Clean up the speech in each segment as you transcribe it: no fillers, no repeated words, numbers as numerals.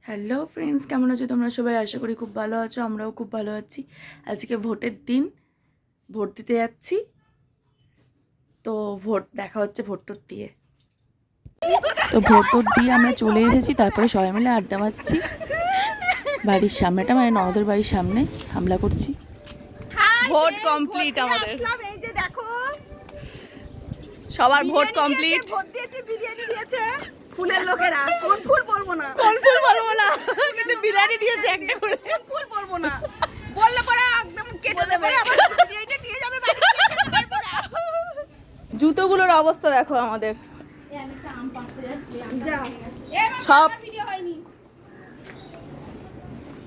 Hello friends, কেমন আছো তোমরা সবাই? আশা করি খুব ভালো আছো, আমরাও খুব ভালো আছি। আজকে ভোটের দিন, ভোট দিতে যাচ্ছি। তো ভোট দেখা হচ্ছে ভোট টোট দিয়ে। তো ভোট টোট দিয়ে আমরা চলে এসেছি, তারপরে সবাই মিলে আড্ডা মারছি বাড়ির সামনেটা, মানে ননদের বাড়ির সামনে হামলা করছি। ভোট কমপ্লিট আমাদের, এই যে দেখো সবার ভোট কমপ্লিট। ভোট দিয়েছে, বিরিয়ানি দিয়েছে ফুলের লোকেরা। কোন ফুল বলবো না, কোন ফুল বলবো না, কিন্তু বিরিয়ানি দিয়েছে একটা করে। কোন ফুল বলবো না, বললে পরে একদম কেটে দেবে, আবার বিরিয়ানিটা নিয়ে যাবে বাড়ি থেকে, খেতে পারবো না। জুতোগুলোর অবস্থা দেখো আমাদের, যা সব ভিডিও হয়নি।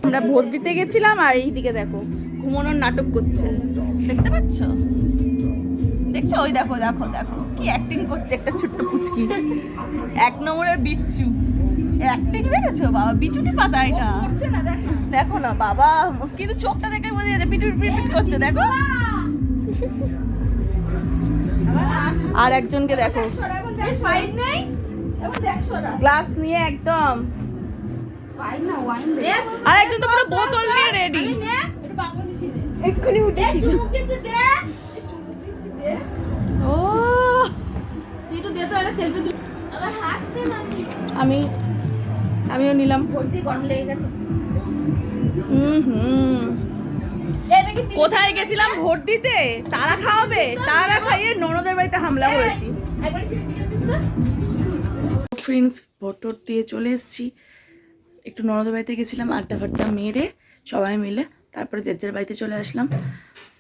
আমরা ভোট দিতে গেছিলাম আর এইদিকে দেখো ঘুমানোর নাটক করছে, দেখতে পাচ্ছ? দেখছো? ওই দেখো দেখো দেখো কি অ্যাক্টিং করছে একটা ছোট্ট পুচকি, 1 নম্বরের বিচ্ছু। অ্যাক্টিং দেখেছো বাবা? বিচুটি পাতা এটা, করছে না দেখো। দেখো না বাবা, কিন্তু চোখটা দেখে বোঝা যাচ্ছে পিটুট পিটুট করছে, দেখো। আর একজনকে দেখো এই স্পাইড নেই, এবার দেখ সোনা গ্লাস নিয়ে একদম, স্পাইড না ওয়াইন দে। আর একজন তো পুরো বোতল নিয়ে রেডি। নে একটু বাংলাদেশি দে, এক্ষুনি উঠেছি। একটু মুখ দিতে দে, একটু মুখ দিতে দে। ও তুই একটু দে তো, একটা সেলফি তুল। আবার হাসছে মামি। আমিও নিলাম। ভোট দিয়ে গরম লেগে গেছে। হুম, এটা কি কোথায় গেছিলাম ভোট দিতে, তারা খাওয়াবে, তারা খাইয়ে ননদের বাড়িতে হামলা করেছি। একবার চিলি চিকেন দিস তো। ফ্রেন্ডস, ভোট টোট দিয়ে চলে এসেছি, একটু ননদের বাড়িতে গেছিলাম, আড্ডা ফাড্ডা মেরে সবাই মিলে, তারপরে জেজের বাড়িতে চলে আসলাম।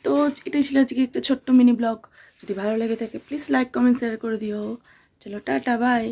তো এটাই ছিল আজকে একটা ছোট্ট মিনি ব্লগ। যদি ভালো লেগে থাকে প্লিজ লাইক কমেন্ট শেয়ার করে দিও। চলো টাটা বাই।